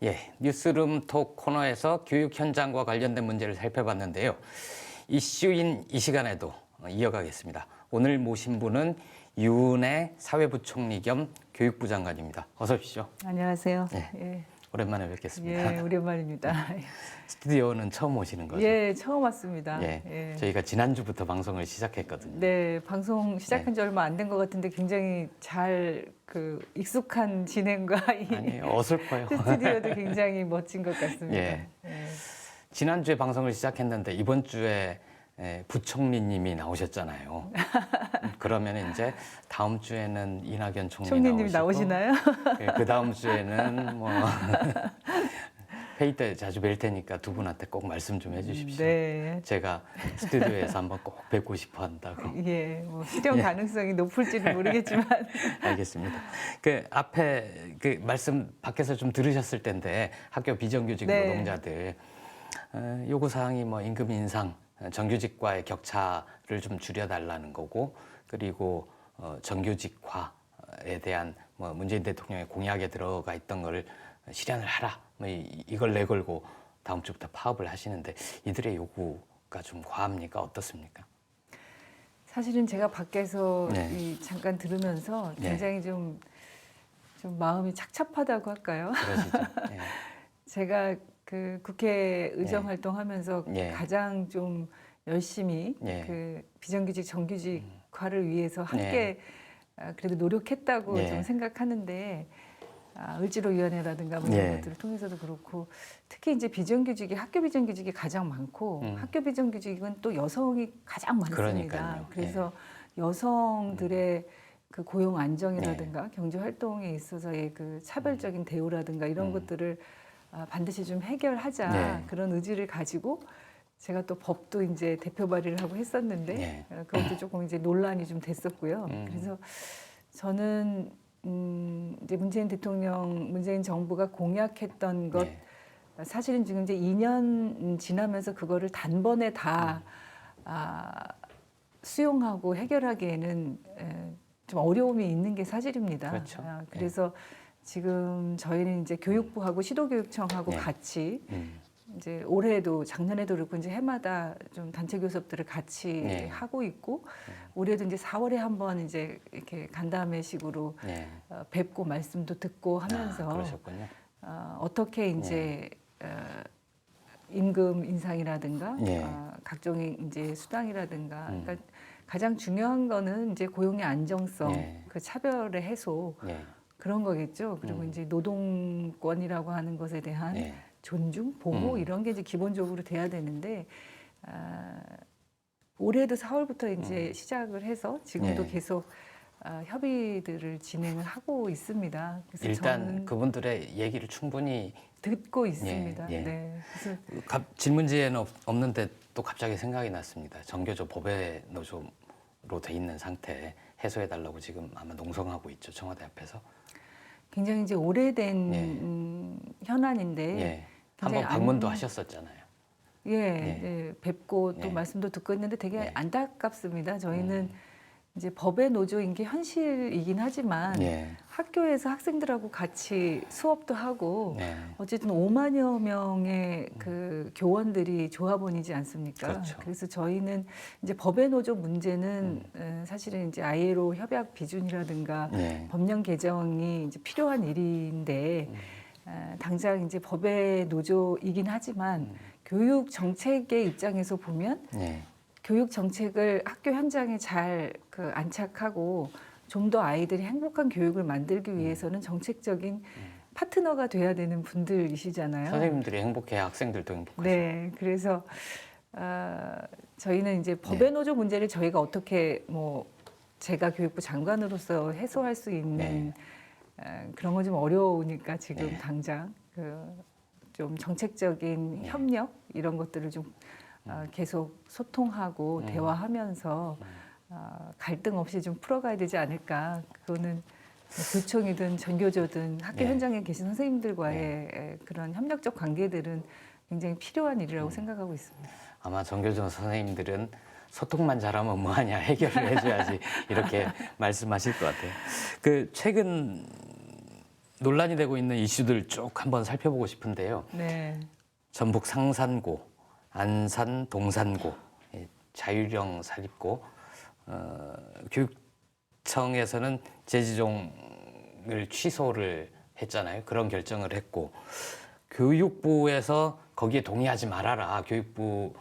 예, 뉴스룸 톡 코너에서 교육 현장과 관련된 문제를 살펴봤는데요. 이슈인 이 시간에도 이어가겠습니다. 오늘 모신 분은 유은혜 사회부총리 겸 교육부 장관입니다. 어서 오십시오. 안녕하세요. 예, 예, 오랜만에 뵙겠습니다. 예, 오랜만입니다. 스튜디오는 처음 오시는 거죠? 예, 처음 왔습니다. 예, 예. 저희가 지난주부터 방송을 시작했거든요. 네, 방송 시작한 지 얼마 안 된 것 같은데 굉장히 잘 익숙한 진행과 이 아니에요, 어설퍼요. 스튜디오도 굉장히 멋진 것 같습니다. 예. 예. 지난주에 방송을 시작했는데 이번 주에 부총리님이 나오셨잖아요. 그러면 이제 다음 주에는 이낙연 총리님이 나오시고, 나오시나요? 그 다음 주에는 뭐 회의 때 자주 뵐 테니까 두 분한테 꼭 말씀 좀 해주십시오. 네. 제가 스튜디오에서 한번 꼭 뵙고 싶어 한다고. 예, 뭐 실현 가능성이 높을지는 모르겠지만. 알겠습니다. 그 앞에 그 말씀 밖에서 좀 들으셨을 텐데 학교 비정규직 네. 노동자들 요구 사항이 뭐 임금 인상, 정규직과의 격차를 좀 줄여달라는 거고, 그리고 정규직화에 대한 뭐 문재인 대통령의 공약에 들어가 있던 거를 실현을 하라. 뭐 이걸 내걸고 다음 주부터 파업을 하시는데 이들의 요구가 좀 과합니까? 어떻습니까? 사실은 제가 밖에서 네. 잠깐 들으면서 굉장히 좀 마음이 착잡하다고 할까요? 그러시죠. 예. 제가 그 국회 의정 예. 활동하면서 예. 가장 좀 열심히 예. 그 비정규직 정규직화를 위해서 함께 그래도 노력했다고 예. 좀 생각하는데 을지로위원회라든가 뭐 이런 예. 것들을 통해서도 그렇고 특히 이제 비정규직이 학교 비정규직이 가장 많고 학교 비정규직은 또 여성이 가장 많습니다. 그러니까요. 그래서 여성들의 그 고용 안정이라든가 경제 활동에 있어서의 그 차별적인 대우라든가 이런 것들을 반드시 좀 해결하자 네. 그런 의지를 가지고 제가 또 법도 이제 대표 발의를 하고 했었는데 네. 그것도 조금 이제 논란이 좀 됐었고요. 그래서 저는 이제 문재인 대통령, 문재인 정부가 공약했던 것 네. 사실은 지금 이제 2년 지나면서 그거를 단번에 다 수용하고 해결하기에는 좀 어려움이 있는 게 사실입니다. 그렇죠. 그래서 지금 저희는 이제 교육부하고 시도교육청하고 네. 같이 이제 올해도 작년에도 그렇고 이제 해마다 좀 단체 교섭들을 같이 네. 하고 있고 올해도 이제 4월에 한번 이제 이렇게 간담회식으로 네. 뵙고 말씀도 듣고 하면서 그러셨군요. 어떻게 이제 임금 인상이라든가 네. 각종의 이제 수당이라든가 그러니까 가장 중요한 거는 이제 고용의 안정성, 네. 그 차별의 해소 네. 그런 거겠죠. 그리고 이제 노동권이라고 하는 것에 대한 네. 존중, 보호 이런 게 이제 기본적으로 돼야 되는데 올해도 4월부터 이제 시작을 해서 지금도 네. 계속 협의들을 진행을 하고 있습니다. 그래서 일단 저는 그분들의 얘기를 충분히 듣고 있습니다. 예. 네. 그래서 질문지에는 없는데 또 갑자기 생각이 났습니다. 정교조 법외 노조로 돼 있는 상태 해소해달라고 지금 아마 농성하고 있죠. 청와대 앞에서. 굉장히 이제 오래된 예. 현안인데 예. 한번 방문도 하셨었잖아요. 예, 예, 뵙고 또 예. 말씀도 듣고 있는데 되게 예. 안타깝습니다. 저희는 이제 법의 노조인 게 현실이긴 하지만 예. 학교에서 학생들하고 같이 수업도 하고 네. 어쨌든 5만여 명의 그 교원들이 조합원이지 않습니까? 그렇죠. 그래서 저희는 이제 법의 노조 문제는 사실은 이제 ILO 협약 비준이라든가 네. 법령 개정이 이제 필요한 일인데 당장 이제 법의 노조이긴 하지만 교육 정책의 입장에서 보면 네. 교육 정책을 학교 현장에 잘 안착하고 좀 더 아이들이 행복한 교육을 만들기 위해서는 정책적인 파트너가 돼야 되는 분들이시잖아요. 선생님들이 행복해야 학생들도 행복하죠. 네, 그래서 저희는 이제 법의 노조 문제를 저희가 어떻게 뭐 제가 교육부 장관으로서 해소할 수 있는 그런 건 좀 어려우니까 지금 네. 당장 좀 정책적인 협력 이런 것들을 좀 계속 소통하고 대화하면서 갈등 없이 좀 풀어가야 되지 않을까. 그거는 교총이든 전교조든 학교 네. 현장에 계신 선생님들과의 그런 협력적 관계들은 굉장히 필요한 일이라고 생각하고 있습니다. 아마 정교조 선생님들은 소통만 잘하면 뭐하냐 해결을 해줘야지 이렇게 말씀하실 것 같아요. 그 최근에 논란이 되고 있는 이슈들 쭉 한번 살펴보고 싶은데요. 네. 전북 상산고, 안산 동산고, 자유령 사립고, 교육청에서는 재지종을 취소를 했잖아요. 그런 결정을 했고, 교육부에서 거기에 동의하지 말아라. 교육부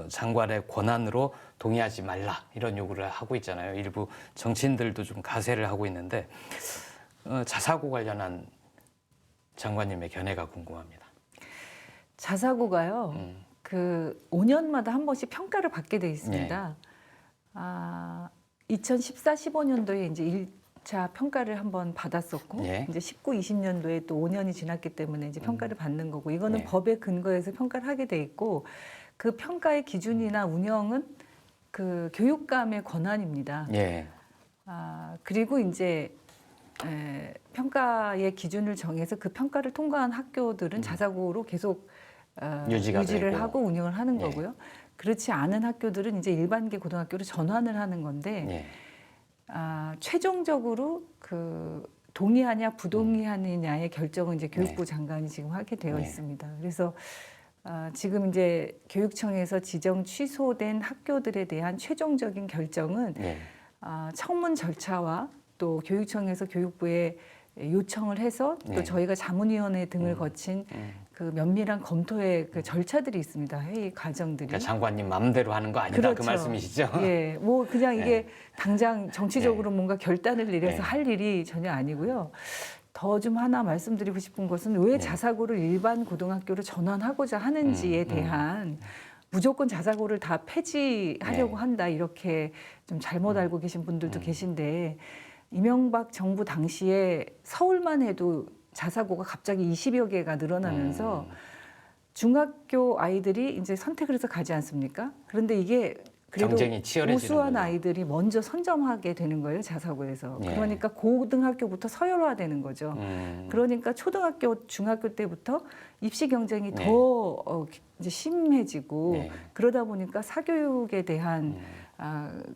장관의 권한으로 동의하지 말라. 이런 요구를 하고 있잖아요. 일부 정치인들도 좀 가세를 하고 있는데 자사고 관련한 장관님의 견해가 궁금합니다. 자사고가요. 그 5년마다 한 번씩 평가를 받게 돼 있습니다. 2014, 15년도에 이제 1차 평가를 한번 받았었고, 예. 이제 19, 20년도에 또 5년이 지났기 때문에 이제 평가를 받는 거고, 이거는 예. 법에 근거해서 평가를 하게 돼 있고, 그 평가의 기준이나 운영은 그 교육감의 권한입니다. 예. 그리고 이제 평가의 기준을 정해서 그 평가를 통과한 학교들은 자사고로 계속 유지를 되고. 하고 운영을 하는 예. 거고요. 그렇지 않은 학교들은 이제 일반계 고등학교로 전환을 하는 건데 예. 최종적으로 그 동의하냐 부동의하느냐의 결정은 이제 교육부 장관이 지금 하게 되어 네. 있습니다. 그래서 지금 이제 교육청에서 지정 취소된 학교들에 대한 최종적인 결정은 예. 청문 절차와 또 교육청에서 교육부에 요청을 해서 또 네. 저희가 자문위원회 등을 거친 그 면밀한 검토의 그 절차들이 있습니다. 회의 과정들이. 그러니까 장관님 마음대로 하는 거 아니다. 그렇죠. 그 말씀이시죠? 예, 뭐 그냥 이게 네. 당장 정치적으로 뭔가 결단을 내려서 네. 할 일이 전혀 아니고요. 더 좀 하나 말씀드리고 싶은 것은 왜 네. 자사고를 일반 고등학교로 전환하고자 하는지에 대한 무조건 자사고를 다 폐지하려고 네. 한다 이렇게 좀 잘못 알고 계신 분들도 계신데 이명박 정부 당시에 서울만 해도 자사고가 갑자기 20여 개가 늘어나면서 중학교 아이들이 이제 선택을 해서 가지 않습니까? 그런데 이게 그래도 경쟁이 치열해지는 우수한 거죠. 아이들이 먼저 선점하게 되는 거예요, 자사고에서. 예. 그러니까 고등학교부터 서열화되는 거죠. 그러니까 초등학교, 중학교 때부터 입시 경쟁이 네. 더 이제 심해지고 네. 그러다 보니까 사교육에 대한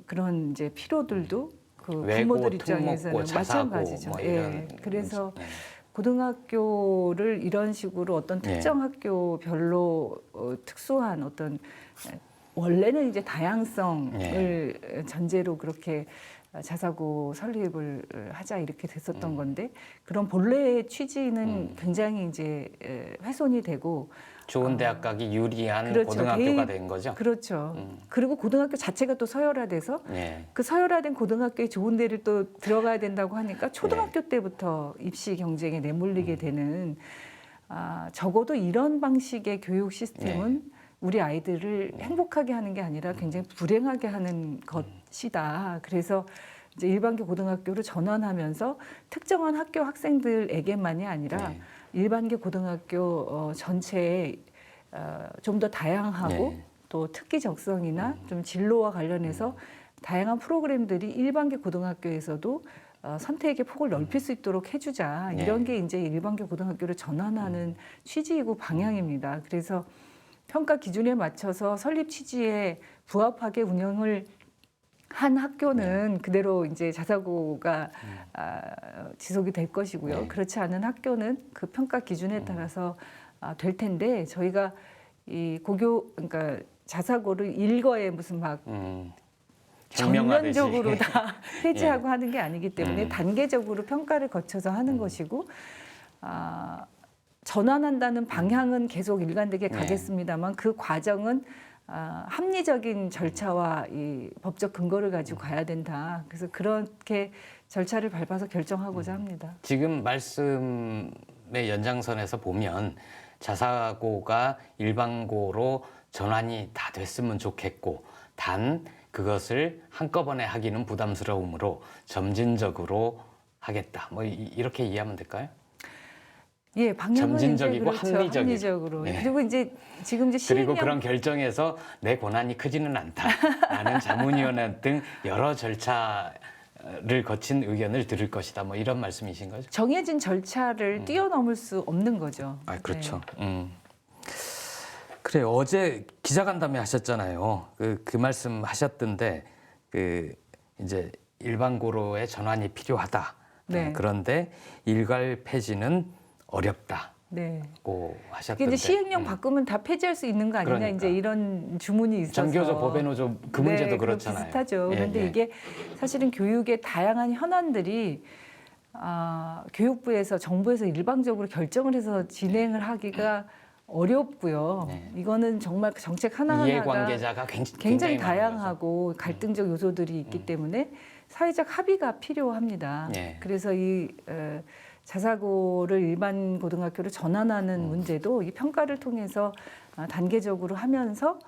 그런 이제 필요들도 그 외고, 부모들 입장에서는 특목고, 자사고 마찬가지죠. 뭐 예. 이런 그래서 네. 고등학교를 이런 식으로 어떤 네. 특정 학교별로 특수한 어떤 원래는 이제 다양성을 전제로 그렇게 자사고 설립을 하자 이렇게 됐었던 건데 그런 본래의 취지는 굉장히 이제 훼손이 되고 좋은 대학 가기 유리한 그렇죠. 고등학교가 된 거죠. 그렇죠. 그리고 고등학교 자체가 또 서열화돼서 예. 그 서열화된 고등학교에 좋은 데를 또 들어가야 된다고 하니까 초등학교 때부터 입시 경쟁에 내몰리게 되는 적어도 이런 방식의 교육 시스템은 우리 아이들을 행복하게 하는 게 아니라 굉장히 불행하게 하는 것이다. 그래서 이제 일반계 고등학교로 전환하면서 특정한 학교 학생들에게만이 아니라 네. 일반계 고등학교 전체에 좀 더 다양하고 네. 또 특기 적성이나 좀 진로와 관련해서 다양한 프로그램들이 일반계 고등학교에서도 선택의 폭을 넓힐 수 있도록 해주자. 네. 이런 게 이제 일반계 고등학교를 전환하는 취지이고 방향입니다. 그래서 평가 기준에 맞춰서 설립 취지에 부합하게 운영을 한 학교는 그대로 이제 자사고가 지속이 될 것이고요. 네. 그렇지 않은 학교는 그 평가 기준에 따라서 될 텐데 저희가 이 그러니까 자사고를 일거에 무슨 막 혁명하듯이. 전면적으로 다 폐지하고 하는 게 아니기 때문에 단계적으로 평가를 거쳐서 하는 것이고 전환한다는 방향은 계속 일관되게 가겠습니다만 그 과정은 합리적인 절차와 이 법적 근거를 가지고 가야 된다. 그래서 그렇게 절차를 밟아서 결정하고자 합니다. 지금 말씀의 연장선에서 보면 자사고가 일반고로 전환이 다 됐으면 좋겠고 단 그것을 한꺼번에 하기는 부담스러우므로 점진적으로 하겠다. 뭐 이렇게 이해하면 될까요? 예, 방향은 점진적이고 이제 그렇죠. 합리적이고. 합리적으로. 네. 그리고 이제 지금 이제 그리고 시행령 그런 결정에서 내 권한이 크지는 않다라는 자문위원회 등 여러 절차를 거친 의견을 들을 것이다. 뭐 이런 말씀이신 거죠? 정해진 절차를 뛰어넘을 수 없는 거죠. 그렇죠. 네. 그래 어제 기자간담회 하셨잖아요. 그 말씀 하셨던데 이제 일반고로의 전환이 필요하다. 네. 그런데 일괄 폐지는 어렵다고 네. 하셨던데. 이게 이제 시행령 바꾸면 다 폐지할 수 있는 거 아니냐 그러니까. 이제 이런 주문이 있어서 전교조 법외노조 그 문제도 네, 그렇잖아요. 비슷하죠. 예, 그런데 예. 이게 사실은 교육의 다양한 현안들이 교육부에서 정부에서 일방적으로 결정을 해서 진행을 하기가 어렵고요. 네. 이거는 정말 정책 하나하나가 이해관계자가 굉장히 많은 거죠. 다양하고 갈등적 요소들이 있기 때문에 사회적 합의가 필요합니다. 네. 그래서 이 자사고를 일반 고등학교로 전환하는 문제도 이 평가를 통해서 단계적으로 하면서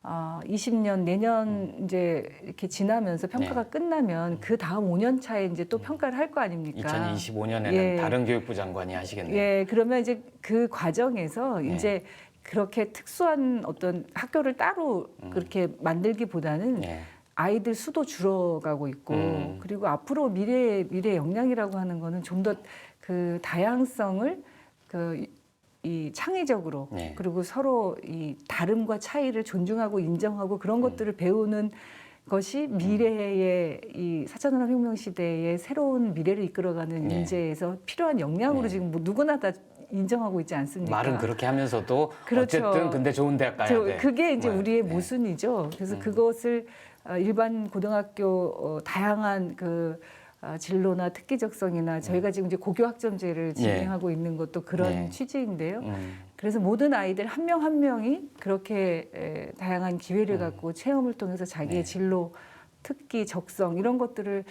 20년 내년 이제 이렇게 지나면서 평가가 네. 끝나면 그 다음 5년 차에 이제 또 평가를 할 거 아닙니까? 2025년에는 예. 다른 교육부 장관이 하시겠네요. 예, 그러면 이제 그 과정에서 네. 이제 그렇게 특수한 어떤 학교를 따로 그렇게 만들기보다는 네. 아이들 수도 줄어가고 있고 그리고 앞으로 미래 역량이라고 하는 거는 좀 더 그 다양성을 이 창의적으로 네. 그리고 서로 이 다름과 차이를 존중하고 인정하고 그런 것들을 배우는 것이 미래의 이 4차 산업혁명 시대의 새로운 미래를 이끌어가는 네. 인재에서 필요한 역량으로 네. 지금 뭐 누구나 다 인정하고 있지 않습니까? 말은 그렇게 하면서도 그렇죠. 어쨌든 근데 좋은 대학 가야 돼. 그게 이제 뭐, 우리의 네. 모순이죠. 그래서 그것을 일반 고등학교 다양한 진로나 특기적성이나 저희가 지금 이제 고교 학점제를 진행하고 있는 것도 그런 네. 취지인데요. 그래서 모든 아이들 한 명 한 명이 그렇게 다양한 기회를 갖고 체험을 통해서 자기의 네. 진로, 특기, 적성 이런 것들을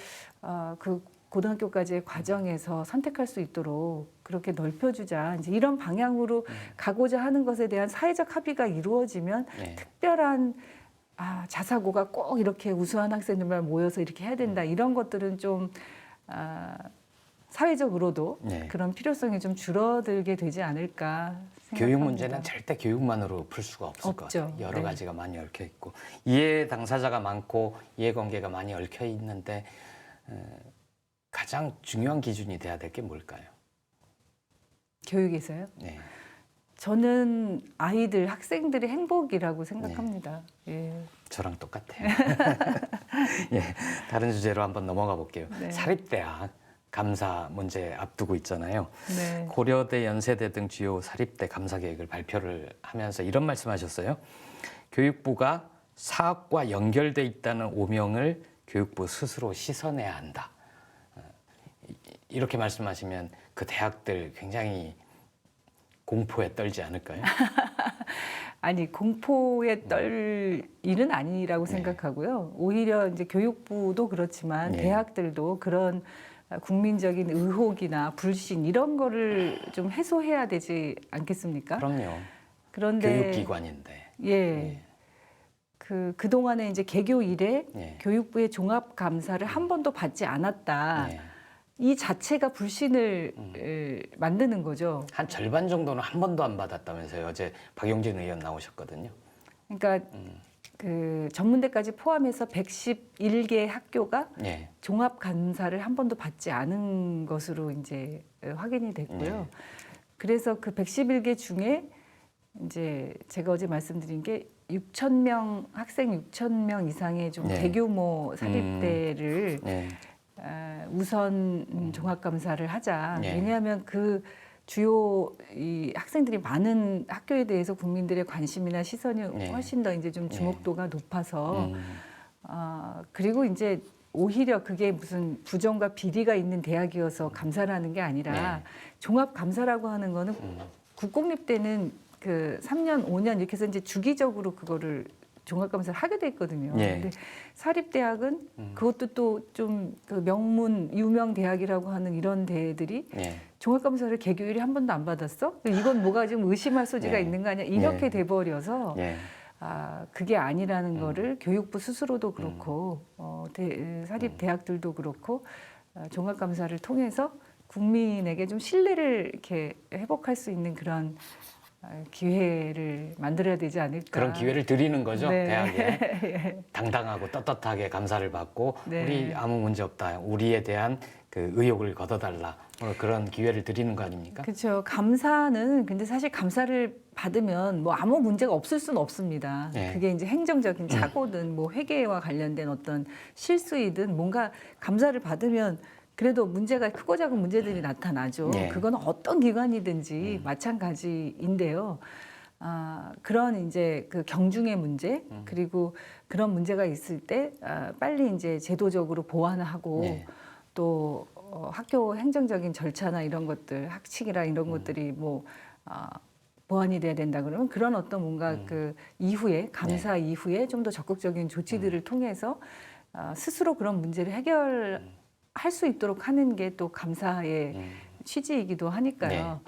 그 고등학교까지의 과정에서 선택할 수 있도록 그렇게 넓혀주자. 이제 이런 방향으로 가고자 하는 것에 대한 사회적 합의가 이루어지면 네. 특별한 자사고가 꼭 이렇게 우수한 학생들만 모여서 이렇게 해야 된다. 이런 것들은 좀 사회적으로도 네. 그런 필요성이 좀 줄어들게 되지 않을까 생각합니다. 교육 문제는 절대 교육만으로 풀 수가 없을 것 없죠. 같아요. 여러 네. 가지가 많이 얽혀 있고 이해 당사자가 많고 이해관계가 많이 얽혀 있는데 가장 중요한 기준이 돼야 될 게 뭘까요? 교육에서요? 네. 저는 아이들, 학생들의 행복이라고 생각합니다. 예. 저랑 똑같아요. 예, 다른 주제로 한번 넘어가 볼게요. 네. 사립대학 감사 문제 앞두고 있잖아요. 네. 고려대, 연세대 등 주요 사립대 감사 계획을 발표를 하면서 이런 말씀하셨어요. 교육부가 사학과 연결돼 있다는 오명을 교육부 스스로 씻어내야 한다. 이렇게 말씀하시면 그 대학들 굉장히 공포에 떨지 않을까요? 아니 공포에 떨 일은 아니라고 생각하고요. 오히려 이제 교육부도 그렇지만 네. 대학들도 그런 국민적인 의혹이나 불신 이런 거를 좀 해소해야 되지 않겠습니까? 그럼요. 그런데 교육기관인데. 예. 그동안에 이제 개교 이래 네. 교육부의 종합 감사를 한 번도 받지 않았다. 네. 이 자체가 불신을 만드는 거죠. 한 절반 정도는 한 번도 안 받았다면서요. 어제 박용진 의원 나오셨거든요. 그러니까 그 전문대까지 포함해서 111개 학교가 네. 종합 감사를 한 번도 받지 않은 것으로 이제 확인이 됐고요. 네. 그래서 그 111개 중에 이제 제가 어제 말씀드린 게 6,000명 학생 6,000명 이상의 좀 네. 대규모 사립대를 네. 우선 종합 감사를 하자. 네. 왜냐하면 그 주요 이 학생들이 많은 학교에 대해서 국민들의 관심이나 시선이 네. 훨씬 더 이제 좀 주목도가 높아서 음. 그리고 이제 오히려 그게 무슨 부정과 비리가 있는 대학이어서 감사를 하는 게 아니라 네. 종합 감사라고 하는 거는 국공립 때는 그 3년, 5년 이렇게 해서 이제 주기적으로 그거를 종합 감사를 하게 돼 있거든요. 네. 근데 사립 대학은 그것도 또 좀 그 명문 유명 대학이라고 하는 이런 대들이 네. 종합 감사를 개교일에 한 번도 안 받았어? 이건 뭐가 좀 의심할 소지가 네. 있는 거 아니야? 이렇게 네. 돼 버려서 네. 그게 아니라는 거를 교육부 스스로도 그렇고 사립 대학들도 그렇고 종합 감사를 통해서 국민에게 좀 신뢰를 이렇게 회복할 수 있는 그런 기회를 만들어야 되지 않을까. 그런 기회를 드리는 거죠. 네. 대학에 예. 당당하고 떳떳하게 감사를 받고 네. 우리 아무 문제 없다. 우리에 대한 그 의혹을 걷어달라. 그런 기회를 드리는 거 아닙니까? 그렇죠. 감사는 근데 사실 감사를 받으면 뭐 아무 문제가 없을 수는 없습니다. 네. 그게 이제 행정적인 착오든 뭐 회계와 관련된 어떤 실수이든 뭔가 감사를 받으면 그래도 문제가 크고 작은 문제들이 나타나죠. 네. 그건 어떤 기관이든지 마찬가지인데요. 그런 이제 그 경중의 문제 그리고 그런 문제가 있을 때 빨리 이제 제도적으로 보완하고 네. 또 학교 행정적인 절차나 이런 것들, 학칙이나 이런 것들이 뭐 보완이 돼야 된다 그러면 그런 어떤 뭔가 그 이후에 감사 이후에 좀 더 적극적인 조치들을 통해서 스스로 그런 문제를 해결할 수 있도록 하는 게 또 감사의 취지이기도 하니까요.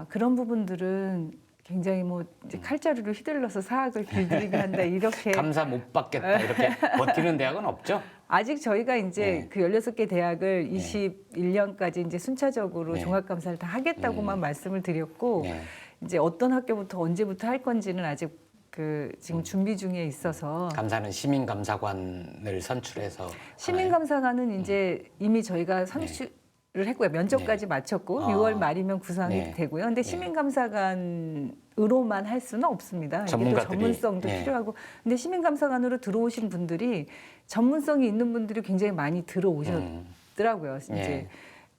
그런 부분들은 굉장히 뭐 이제 칼자루를 휘둘러서 사학을 길들이게 한다 이렇게 감사 못 받겠다 이렇게 버티는 대학은 없죠? 아직 저희가 이제 네. 그 16개 대학을 21년까지 이제 순차적으로 네. 종합감사를 다 하겠다고만 말씀을 드렸고 네. 이제 어떤 학교부터 언제부터 할 건지는 아직 그 지금 준비 중에 있어서 감사는 시민감사관을 선출해서 시민감사관은 이제 이미 저희가 선출을 했고요. 면접까지 마쳤고 6월 말이면 구성이 네. 되고요. 근데 시민감사관으로만 할 수는 없습니다. 이게 또 전문가들이, 전문성도 네. 필요하고. 근데 시민감사관으로 들어오신 분들이 전문성이 있는 분들이 굉장히 많이 들어오셨더라고요. 이제 네.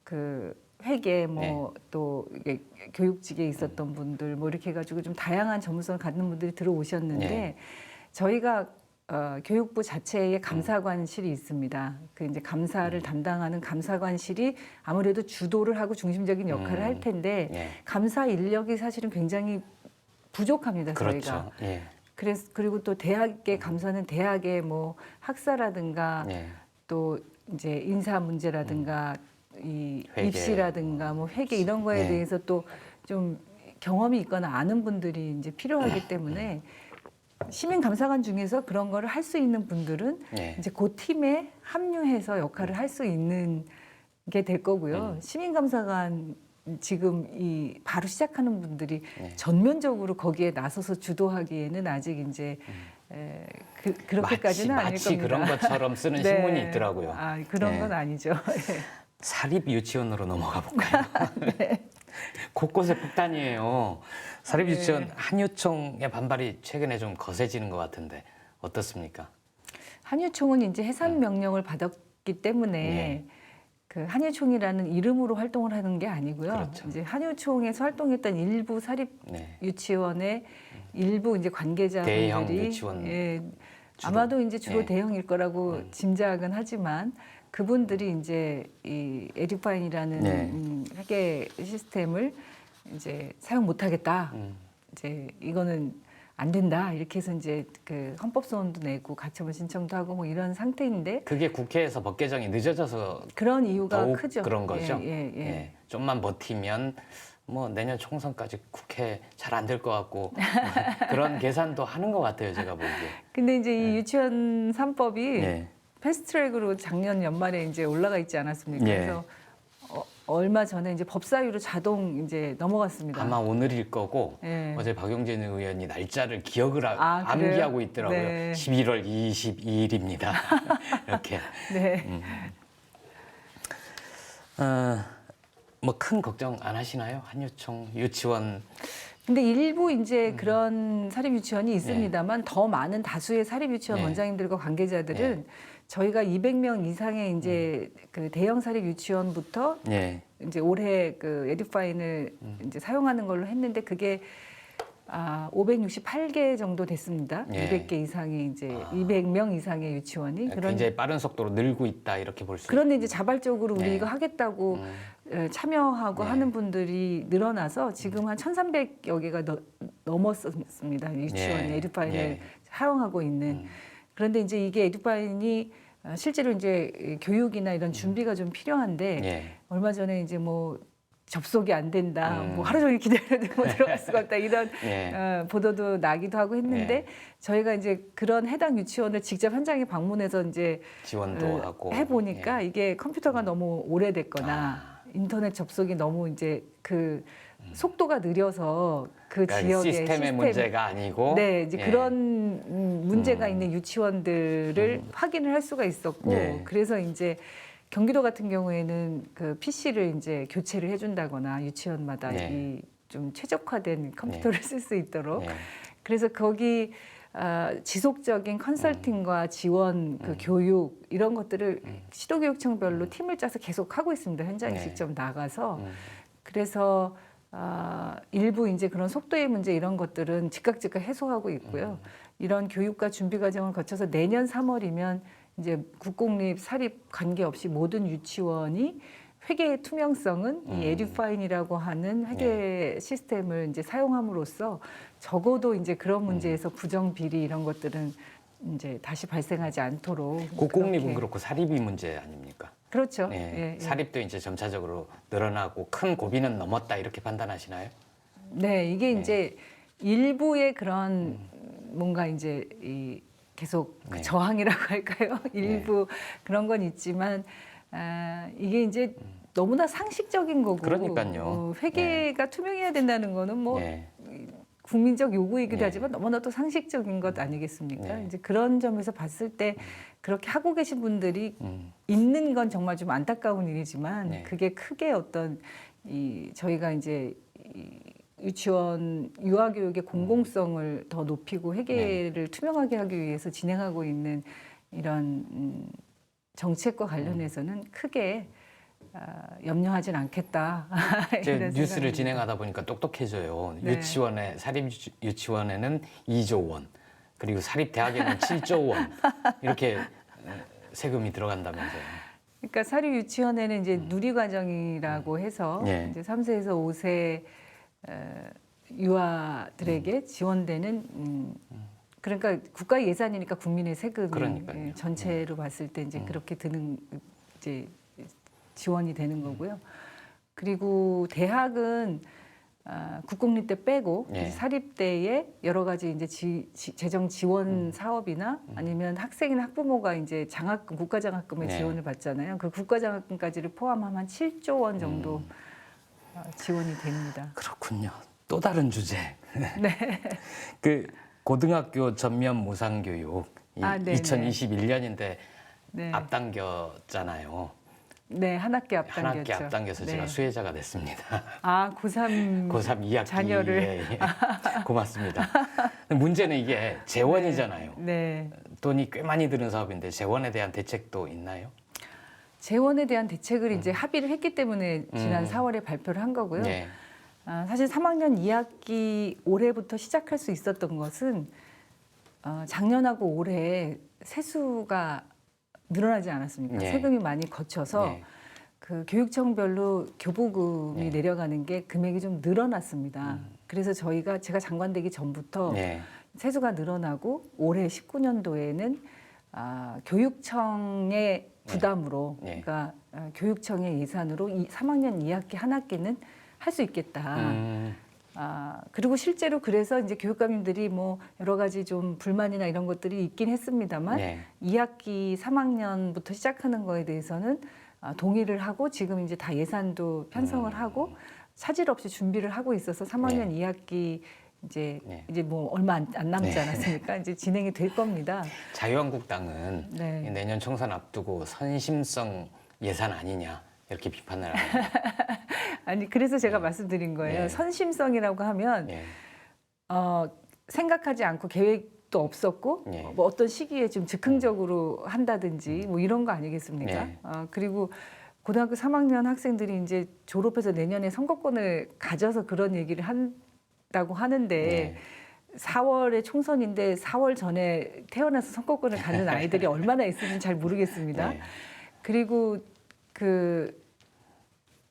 그 회계 뭐 또 교육직에 있었던 분들 뭐 이렇게 해가지고 좀 다양한 전문성을 갖는 분들이 들어오셨는데 네. 저희가 교육부 자체에 감사관실이 있습니다. 그 이제 감사를 담당하는 감사관실이 아무래도 주도를 하고 중심적인 역할을 할 텐데 예. 감사 인력이 사실은 굉장히 부족합니다. 저희가. 그렇죠. 예. 그리고 또 대학의 감사는 대학의 뭐 학사라든가 예. 또 이제 인사 문제라든가 이 회계. 입시라든가 뭐 회계 이런 거에 네. 대해서 또 좀 경험이 있거나 아는 분들이 이제 필요하기 때문에 시민 감사관 중에서 그런 거를 할 수 있는 분들은 예. 이제 그 팀에 합류해서 역할을 할 수 있는 게 될 거고요. 시민 감사관 지금 이 바로 시작하는 분들이 전면적으로 거기에 나서서 주도하기에는 아직 이제 그렇게까지는 아닐 마치 겁니다. 그런 것처럼 쓰는 네. 신문이 있더라고요. 그런 네. 건 아니죠. 사립 유치원으로 넘어가 볼까요? 곳곳에 폭탄이에요. 사립 유치원 한유총의 반발이 최근에 좀 거세지는 것 같은데 어떻습니까? 한유총은 이제 해산 명령을 받았기 때문에 네. 그 한유총이라는 이름으로 활동을 하는 게 아니고요. 그렇죠. 이제 한유총에서 활동했던 일부 사립 네. 유치원의 일부 이제 관계자분들이 대형 유치원 주로. 아마도 이제 주로 네. 대형일 거라고 짐작은 하지만 그분들이 이제 이 에듀파인이라는 네. 회계 시스템을 이제 사용 못하겠다. 이제 이거는 안 된다. 이렇게 해서 이제 그 헌법소원도 내고 가처분 신청도 하고 뭐 이런 상태인데 그게 국회에서 법 개정이 늦어져서 그런 이유가 더욱 크죠. 그런 거죠. 예. 좀만 버티면 뭐 내년 총선까지 국회 잘 안 될 것 같고 그런 계산도 하는 것 같아요. 제가 보기에. 근데 이제 이 유치원 3법이 네. 패스트트랙으로 작년 연말에 이제 올라가 있지 않았습니까? 예. 그래서 얼마 전에 이제 법사위로 자동 이제 넘어갔습니다. 아마 오늘일 거고 예. 어제 박용진 의원이 날짜를 기억을 그래요? 암기하고 있더라고요. 네. 11월 22일입니다. 이렇게. 네. 뭐 큰 걱정 안 하시나요? 한유총 유치원 근데 일부 이제 그런 사립 유치원이 있습니다만 더 많은 다수의 사립 유치원 네. 원장님들과 관계자들은 저희가 200명 이상의 이제 그 대형 사립 유치원부터 예. 이제 올해 그 에듀파인을 이제 사용하는 걸로 했는데 그게 568개 정도 됐습니다. 예. 200개 이상의 이제 200명 이상의 유치원이 굉장히 빠른 속도로 늘고 있다 이렇게 볼 수 그런데 이제 자발적으로 우리 네. 이거 하겠다고 참여하고 네. 하는 분들이 늘어나서 지금 한 1,300여 개가 넘었습니다. 유치원이 예. 에듀파인을 예. 사용하고 있는. 그런데 이제 이게 에듀파인이 실제로 이제 교육이나 이런 준비가 좀 필요한데 예. 얼마 전에 이제 뭐 접속이 안 된다, 뭐 하루 종일 기다려도 뭐 들어갈 수가 없다 이런 예. 보도도 나기도 하고 했는데 예. 저희가 이제 그런 해당 유치원을 직접 현장에 방문해서 이제 지원도 하고 해보니까 예. 이게 컴퓨터가 너무 오래됐거나 인터넷 접속이 너무 이제 그 속도가 느려서 그 그러니까 지역의 시스템의 문제가 아니고 네, 이제 예. 그런 문제가 있는 유치원들을 확인을 할 수가 있었고 예. 그래서 이제 경기도 같은 경우에는 그 PC를 이제 교체를 해준다거나 유치원마다 네. 이 좀 최적화된 컴퓨터를 쓸 수 있도록 예. 그래서 거기 지속적인 컨설팅과 지원, 그 교육 이런 것들을 시도교육청별로 팀을 짜서 계속 하고 있습니다. 현장에 네. 직접 나가서 그래서 일부 이제 그런 속도의 문제 이런 것들은 즉각 해소하고 있고요. 이런 교육과 준비 과정을 거쳐서 내년 3월이면 이제 국공립 사립 관계없이 모든 유치원이 회계의 투명성은 이 에듀파인이라고 하는 회계 시스템을 이제 사용함으로써 적어도 이제 그런 문제에서 부정 비리 이런 것들은 이제 다시 발생하지 않도록 국공립은 그렇게. 그렇고 사립이 문제 아닙니까? 그렇죠. 네. 예. 사립도 이제 점차적으로 늘어나고 큰 고비는 넘었다 이렇게 판단하시나요? 네, 이게 이제 일부의 그런 뭔가 이제 계속 그 네. 저항이라고 할까요? 일부 그런 건 있지만 이게 이제 너무나 상식적인 거고 그러니까요. 회계가 투명해야 된다는 거는 뭐 네. 국민적 요구이기도 네. 하지만 너무나 또 상식적인 것 아니겠습니까? 네. 이제 그런 점에서 봤을 때 그렇게 하고 계신 분들이 음. 있는 건 정말 좀 안타까운 일이지만 네. 그게 크게 어떤 저희가 이제 유치원 유아교육의 공공성을 더 높이고 회계를 투명하게 하기 위해서 진행하고 있는 이런 정책과 관련해서는 크게 염려하진 않겠다. 이제 이런 뉴스를 생각입니다. 진행하다 보니까 똑똑해져요. 네. 유치원에 사립 유치원에는 2조 원, 그리고 사립 대학에는 7조 원 이렇게 세금이 들어간다면서요. 그러니까 사립 유치원에는 이제 누리과정이라고 해서 네. 이제 3세에서 5세 유아들에게 지원되는 그러니까 국가 예산이니까 국민의 세금이 그러니까요. 전체로 봤을 때 이제 그렇게 드는 이제 지원이 되는 거고요. 그리고 대학은 국공립 때 빼고 네. 이제 사립 때에 여러 가지 이제 재정 지원 사업이나 아니면 학생이나 학부모가 이제 장학금, 국가 장학금의 네. 지원을 받잖아요. 그 국가 장학금까지를 포함하면 한 7조 원 정도 지원이 됩니다. 그렇군요. 또 다른 주제. 네. 그 고등학교 전면 무상교육 네네. 2021년인데 네. 앞당겼잖아요. 네, 한 학기 한 앞당겼죠. 학기 앞당겨서 제가 네. 수혜자가 됐습니다. 고3 고3 2학기 자녀를. 고맙습니다. 문제는 이게 재원이잖아요. 네. 돈이 꽤 많이 드는 사업인데 재원에 대한 대책도 있나요? 재원에 대한 대책을 이제 합의를 했기 때문에 지난 4월에 발표를 한 거고요. 네. 사실 3학년 2학기 올해부터 시작할 수 있었던 것은 작년하고 올해 세수가 늘어나지 않았습니까? 네. 세금이 많이 거쳐서 네. 그 교육청별로 교부금이 네. 내려가는 게 금액이 좀 늘어났습니다. 그래서 제가 장관 되기 전부터 네. 세수가 늘어나고 올해 19년도에는 교육청의 부담으로 네. 그러니까 교육청의 예산으로 3학년 2학기 한 학기는 할 수 있겠다. 그리고 실제로 그래서 이제 교육감님들이 뭐 여러 가지 좀 불만이나 이런 것들이 있긴 했습니다만 네. 2학기 3학년부터 시작하는 거에 대해서는 동의를 하고 지금 이제 다 예산도 편성을 하고 차질 없이 준비를 하고 있어서 3학년 2학기 이제 네. 뭐 얼마 안 남지 네. 않았습니까? 이제 진행이 될 겁니다. 자유한국당은 네. 내년 총선 앞두고 선심성 예산 아니냐 이렇게 비판을 합니다. 아니 그래서 제가 말씀드린 거예요. 네. 선심성이라고 하면 네. 생각하지 않고 계획도 없었고 네. 뭐 어떤 시기에 좀 즉흥적으로 한다든지 뭐 이런 거 아니겠습니까? 네. 그리고 고등학교 3학년 학생들이 이제 졸업해서 내년에 선거권을 가져서 그런 얘기를 한다고 하는데 네. 4월에 총선인데 4월 전에 태어나서 선거권을 갖는 아이들이 얼마나 있을지는 잘 모르겠습니다. 네. 그리고 그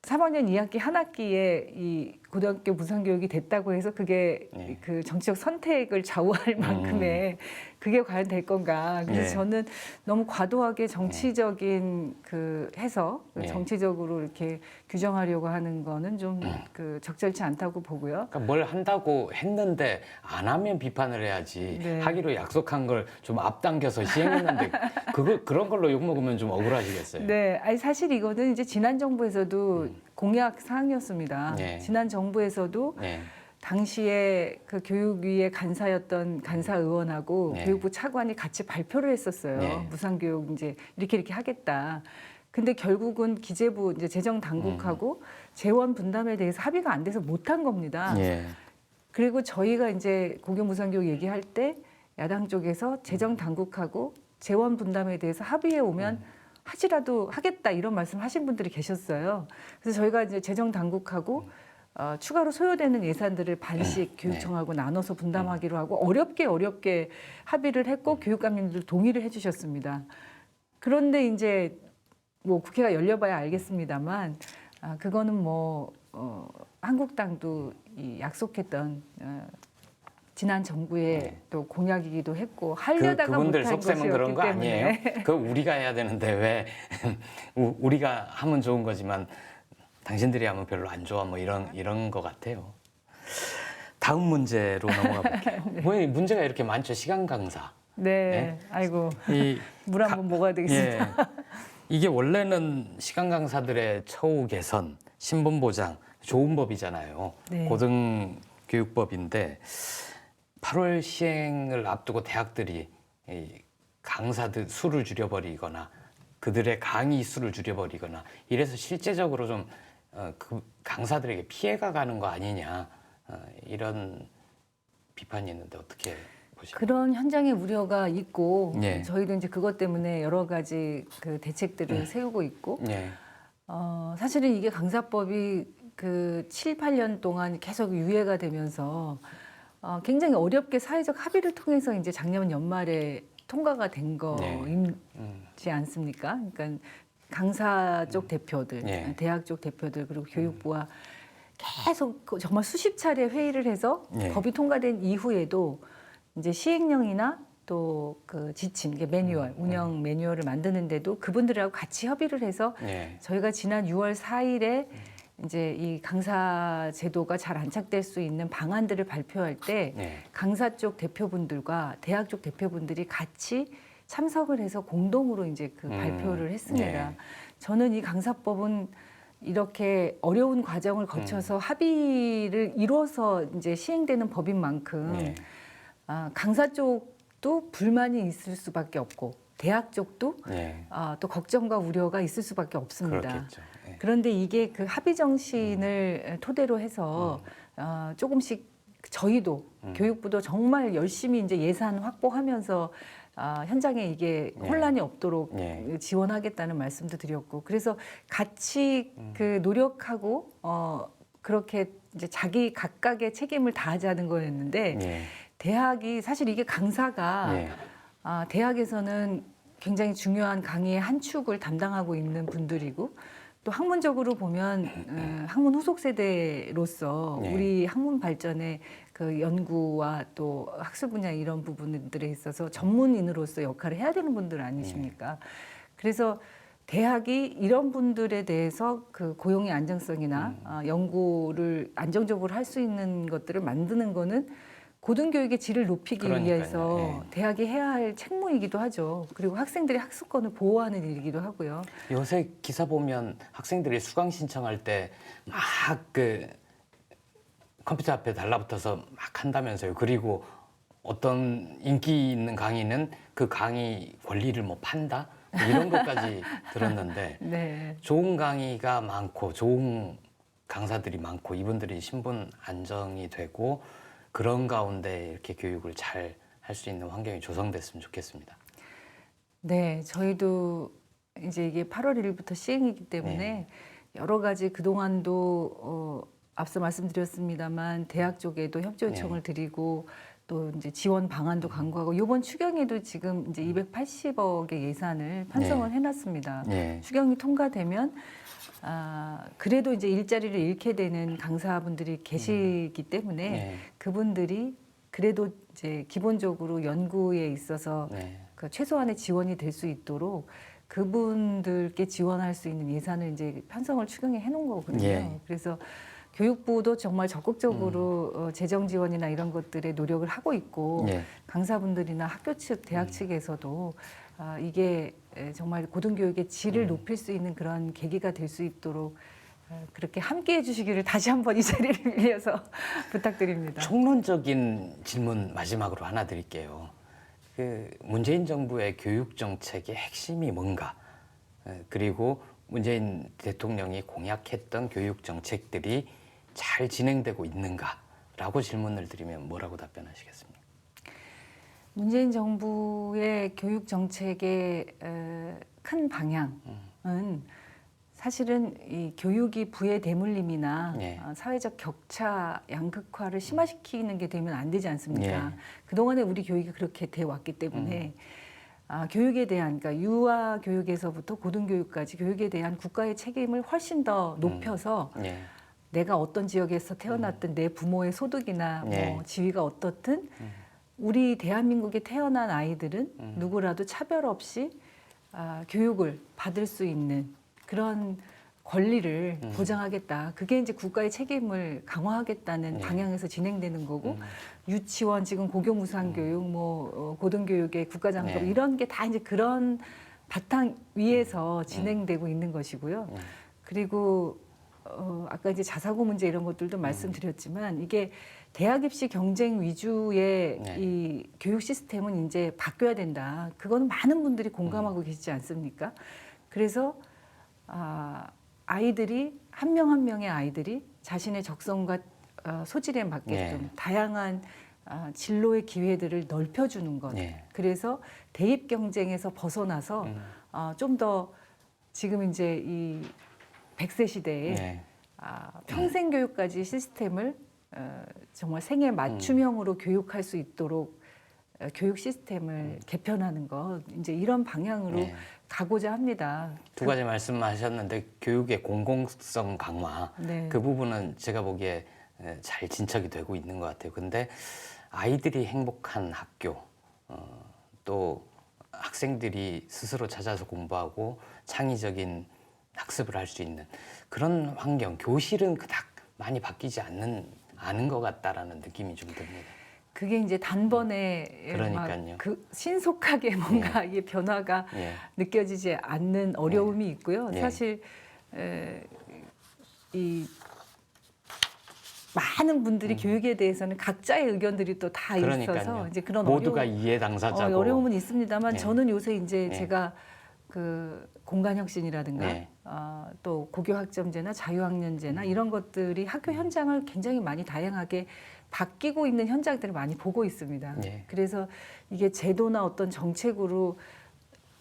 3학년 2학기 한 학기에 이 고등학교 무상교육이 됐다고 해서 그게 네. 그 정치적 선택을 좌우할 만큼의 그게 과연 될 건가. 그래서 네. 저는 너무 과도하게 정치적인 그 해서 네. 정치적으로 이렇게 규정하려고 하는 거는 좀 그 적절치 않다고 보고요. 그러니까 뭘 한다고 했는데 안 하면 비판을 해야지. 네. 하기로 약속한 걸 좀 앞당겨서 시행했는데 그런 걸로 욕 먹으면 좀 억울하시겠어요. 네, 아니 사실 이거는 이제 지난 정부에서도 공약 사항이었습니다. 네. 지난 정부에서도 네. 당시에 그 교육위의 간사였던 간사 의원하고 네. 교육부 차관이 같이 발표를 했었어요. 네. 무상교육 이제 이렇게 하겠다. 근데 결국은 기재부 이제 재정 당국하고 재원 분담에 대해서 합의가 안 돼서 못한 겁니다. 예. 그리고 저희가 이제 고교 무상교육 얘기할 때 야당 쪽에서 재정 당국하고 재원 분담에 대해서 합의해 오면 하지라도 하겠다 이런 말씀하신 분들이 계셨어요. 그래서 저희가 이제 재정 당국하고 추가로 소요되는 예산들을 반씩 교육청하고 나눠서 분담하기로 하고 어렵게 합의를 했고 교육감님들 동의를 해주셨습니다. 그런데 이제 뭐 국회가 열려봐야 알겠습니다만 그거는 뭐 한국당도 이 약속했던 지난 정부의 또 공약이기도 했고 하려다가 그분들 못한 속셈은 그런 것이었기 거 때문에 아니에요? 그거 우리가 해야 되는데 왜 우리가 하면 좋은 거지만 당신들이 하면 별로 안 좋아 뭐 이런 거 같아요. 다음 문제로 넘어가 볼게요. 왜 문제가 이렇게 많죠? 시간 강사. 네, 아이고 이 물 한 번 먹어야 되겠습니다. 예. 이게 원래는 시간 강사들의 처우 개선, 신분 보장 좋은 법이잖아요. 네. 고등교육법인데 8월 시행을 앞두고 대학들이 이 강사들 수를 줄여버리거나 그들의 강의 수를 줄여버리거나 이래서 실제적으로 좀 그 강사들에게 피해가 가는 거 아니냐 이런 비판이 있는데 어떻게 보십니까? 그런 현장의 우려가 있고 예. 저희도 이제 그것 때문에 여러 가지 그 대책들을 세우고 있고 예. 사실은 이게 강사법이 그 7, 8년 동안 계속 유예가 되면서 굉장히 어렵게 사회적 합의를 통해서 이제 작년 연말에 통과가 된 거이지 않습니까? 그러니까 강사 쪽 대표들, 예. 대학 쪽 대표들 그리고 교육부와 계속 정말 수십 차례 회의를 해서 예. 법이 통과된 이후에도 이제 시행령이나 또 그 지침, 이게 매뉴얼, 운영 매뉴얼을 만드는데도 그분들하고 같이 협의를 해서 예. 저희가 지난 6월 4일에 이제 이 강사 제도가 잘 안착될 수 있는 방안들을 발표할 때 예. 강사 쪽 대표분들과 대학 쪽 대표분들이 같이 참석을 해서 공동으로 이제 그 발표를 했습니다. 예. 저는 이 강사법은 이렇게 어려운 과정을 거쳐서 합의를 이뤄서 이제 시행되는 법인 만큼 예. 강사 쪽도 불만이 있을 수밖에 없고 대학 쪽도 예. 또 걱정과 우려가 있을 수밖에 없습니다. 그렇겠죠. 예. 그런데 이게 그 합의 정신을 토대로 해서 조금씩 저희도 교육부도 정말 열심히 이제 예산 확보하면서 현장에 이게 혼란이 없도록 예. 지원하겠다는 말씀도 드렸고 그래서 같이 그 노력하고 그렇게 이제 자기 각각의 책임을 다하자는 거였는데 예. 대학이 사실 이게 강사가 예. 대학에서는 굉장히 중요한 강의의 한 축을 담당하고 있는 분들이고 또 학문적으로 보면 학문 후속 세대로서 네. 우리 학문 발전의 그 연구와 또 학술 분야 이런 부분들에 있어서 전문인으로서 역할을 해야 되는 분들 아니십니까? 그래서 대학이 이런 분들에 대해서 그 고용의 안정성이나 연구를 안정적으로 할 수 있는 것들을 만드는 거는 고등교육의 질을 높이기 그러니까요. 위해서 예. 대학이 해야 할 책무이기도 하죠. 그리고 학생들의 학습권을 보호하는 일이기도 하고요. 요새 기사 보면 학생들이 수강 신청할 때 막 그 컴퓨터 앞에 달라붙어서 막 한다면서요. 그리고 어떤 인기 있는 강의는 그 강의 권리를 뭐 판다? 뭐 이런 것까지 들었는데 네. 좋은 강의가 많고 좋은 강사들이 많고 이분들이 신분 안정이 되고 그런 가운데 이렇게 교육을 잘 할 수 있는 환경이 조성됐으면 좋겠습니다. 네, 저희도 이제 이게 8월 1일부터 시행이기 때문에 여러 가지 그동안도 앞서 말씀드렸습니다만 대학 쪽에도 협조 요청을 드리고 또 이제 지원 방안도 강구하고 이번 추경에도 지금 이제 280억의 예산을 편성을 해놨습니다. 예. 추경이 통과되면 그래도 이제 일자리를 잃게 되는 강사분들이 계시기 때문에 예. 그분들이 그래도 이제 기본적으로 연구에 있어서 네. 그 최소한의 지원이 될 수 있도록 그분들께 지원할 수 있는 예산을 이제 편성을 추경에 해놓은 거거든요. 예. 그래서 교육부도 정말 적극적으로 재정 지원이나 이런 것들에 노력을 하고 있고 예. 강사분들이나 학교 측, 대학 측에서도 이게 정말 고등교육의 질을 높일 수 있는 그런 계기가 될 수 있도록 그렇게 함께해 주시기를 다시 한번 이 자리를 빌려서 부탁드립니다. 총론적인 질문 마지막으로 하나 드릴게요. 그 문재인 정부의 교육 정책의 핵심이 뭔가? 그리고 문재인 대통령이 공약했던 교육 정책들이 잘 진행되고 있는가라고 질문을 드리면 뭐라고 답변하시겠습니까? 문재인 정부의 교육 정책의 큰 방향은 사실은 이 교육이 부의 대물림이나 예. 사회적 격차 양극화를 심화시키는 게 되면 안 되지 않습니까? 예. 그동안에 우리 교육이 그렇게 돼 왔기 때문에 교육에 대한, 그러니까 유아 교육에서부터 고등교육까지 교육에 대한 국가의 책임을 훨씬 더 높여서 예. 내가 어떤 지역에서 태어났든 내 부모의 소득이나 예. 뭐 지위가 어떻든 우리 대한민국에 태어난 아이들은 누구라도 차별 없이 교육을 받을 수 있는 그런 권리를 보장하겠다. 그게 이제 국가의 책임을 강화하겠다는 예. 방향에서 진행되는 거고 유치원 지금 고교무상교육, 뭐 고등교육의 국가장학금 예. 이런 게 다 이제 그런 바탕 위에서 진행되고 있는 것이고요. 그리고 아까 이제 자사고 문제 이런 것들도 말씀드렸지만 이게 대학 입시 경쟁 위주의 네. 이 교육 시스템은 이제 바뀌어야 된다. 그거는 많은 분들이 공감하고 계시지 않습니까? 그래서 아이들이 한 명 한 명의 아이들이 자신의 적성과 소질에 맞게끔 네. 다양한 진로의 기회들을 넓혀주는 것. 네. 그래서 대입 경쟁에서 벗어나서 좀 더 지금 이제 이 100세 시대에 네. 평생 교육까지 시스템을 정말 생애 맞춤형으로 교육할 수 있도록 교육 시스템을 개편하는 것, 이제 이런 방향으로 네. 가고자 합니다. 두 가지 말씀하셨는데 교육의 공공성 강화 네. 그 부분은 제가 보기에 잘 진척이 되고 있는 것 같아요. 근데 아이들이 행복한 학교 또 학생들이 스스로 찾아서 공부하고 창의적인 학습을 할 수 있는 그런 환경, 교실은 그닥 많이 바뀌지 않은 것 같다라는 느낌이 좀 듭니다. 그게 이제 단번에 그러니까요. 막 그 신속하게 뭔가 이게 변화가 예. 느껴지지 않는 어려움이 있고요. 예. 사실 이 많은 분들이 교육에 대해서는 각자의 의견들이 또 다 있어서 그러니까요. 이제 그런 모두가 이해 당사자고. 어려움은 있습니다만 예. 저는 요새 이제 예. 제가 그 공간혁신이라든가 예. 또 고교학점제나 자유학년제나 이런 것들이 학교 현장을 굉장히 많이 다양하게 바뀌고 있는 현장들을 많이 보고 있습니다. 예. 그래서 이게 제도나 어떤 정책으로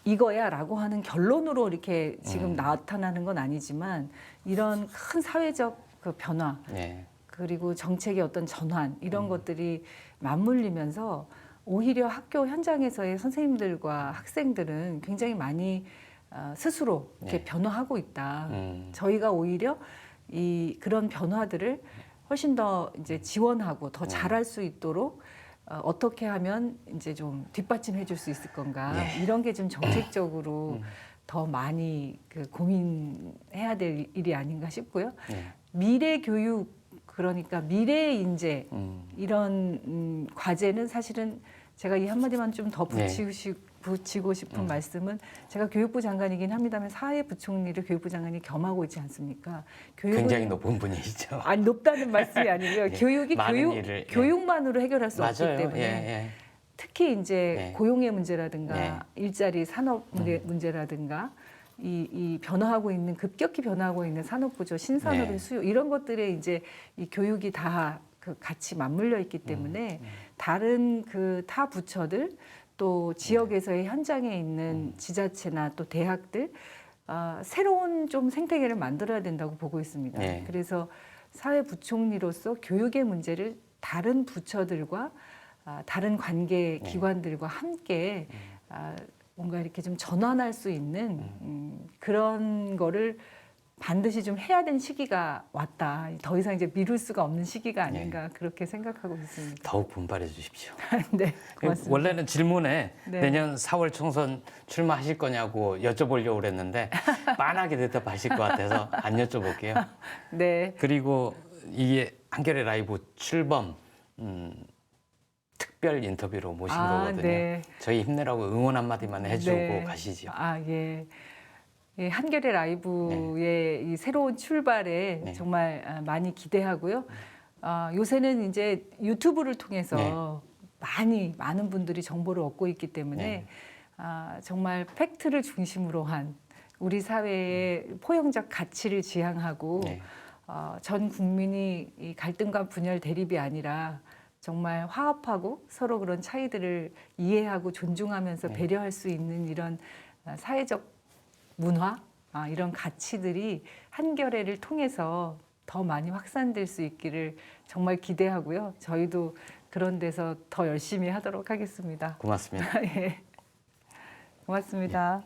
이거야라고 하는 결론으로 이렇게 지금 나타나는 건 아니지만 이런 큰 사회적 그 변화 예. 그리고 정책의 어떤 전환 이런 것들이 맞물리면서 오히려 학교 현장에서의 선생님들과 학생들은 굉장히 많이 스스로 이렇게 네. 변화하고 있다. 음. 저희가 오히려 이 그런 변화들을 훨씬 더 이제 지원하고 더 잘할 수 있도록 어떻게 하면 이제 좀 뒷받침해 줄 수 있을 건가 예. 이런 게 좀 정책적으로 더 많이 그 고민해야 될 일이 아닌가 싶고요. 예. 미래 교육 그러니까 미래 인재 이런 과제는 사실은 제가 이 한마디만 좀 더 네. 붙이고 싶은 말씀은 제가 교육부 장관이긴 합니다만 사회부총리를 교육부 장관이 겸하고 있지 않습니까? 굉장히 높은 분이시죠. 아니 높다는 말씀이 아니고요. 예. 교육이 많은 일을, 예. 교육만으로 해결할 수 없기 맞아요. 때문에 예. 특히 이제 네. 고용의 문제라든가 네. 일자리 산업 문제라든가 이 변화하고 있는 급격히 변화하고 있는 산업 구조, 신산업의 네. 수요 이런 것들에 이제 이 교육이 다 그 같이 맞물려 있기 때문에 다른 그 타 부처들 또 지역에서의 현장에 있는 지자체나 또 대학들 새로운 좀 생태계를 만들어야 된다고 보고 있습니다. 네. 그래서 사회부총리로서 교육의 문제를 다른 부처들과 다른 관계 기관들과 함께 뭔가 이렇게 좀 전환할 수 있는 그런 거를 반드시 좀 해야 되는 시기가 왔다. 더 이상 이제 미룰 수가 없는 시기가 아닌가 그렇게 생각하고 있습니다. 더욱 분발해 주십시오. 네, 고맙습니다. 원래는 질문에 네. 내년 4월 총선 출마하실 거냐고 여쭤보려고 그랬는데 빤하게 대답하실 것 같아서 안 여쭤볼게요. 네, 그리고 이게 한겨레 라이브 출범 특별 인터뷰로 모신 거거든요. 네. 저희 힘내라고 응원 한마디만 해주고 네. 가시죠. 예. 예, 한겨레 라이브의 이 새로운 출발에 네. 정말 많이 기대하고요. 요새는 이제 유튜브를 통해서 많은 분들이 정보를 얻고 있기 때문에 네. 정말 팩트를 중심으로 한 우리 사회의 포용적 가치를 지향하고 네. 전 국민이 이 갈등과 분열 대립이 아니라 정말 화합하고 서로 그런 차이들을 이해하고 존중하면서 네. 배려할 수 있는 이런 사회적 문화, 이런 가치들이 한겨레를 통해서 더 많이 확산될 수 있기를 정말 기대하고요. 저희도 그런 데서 더 열심히 하도록 하겠습니다. 고맙습니다. 예. 고맙습니다.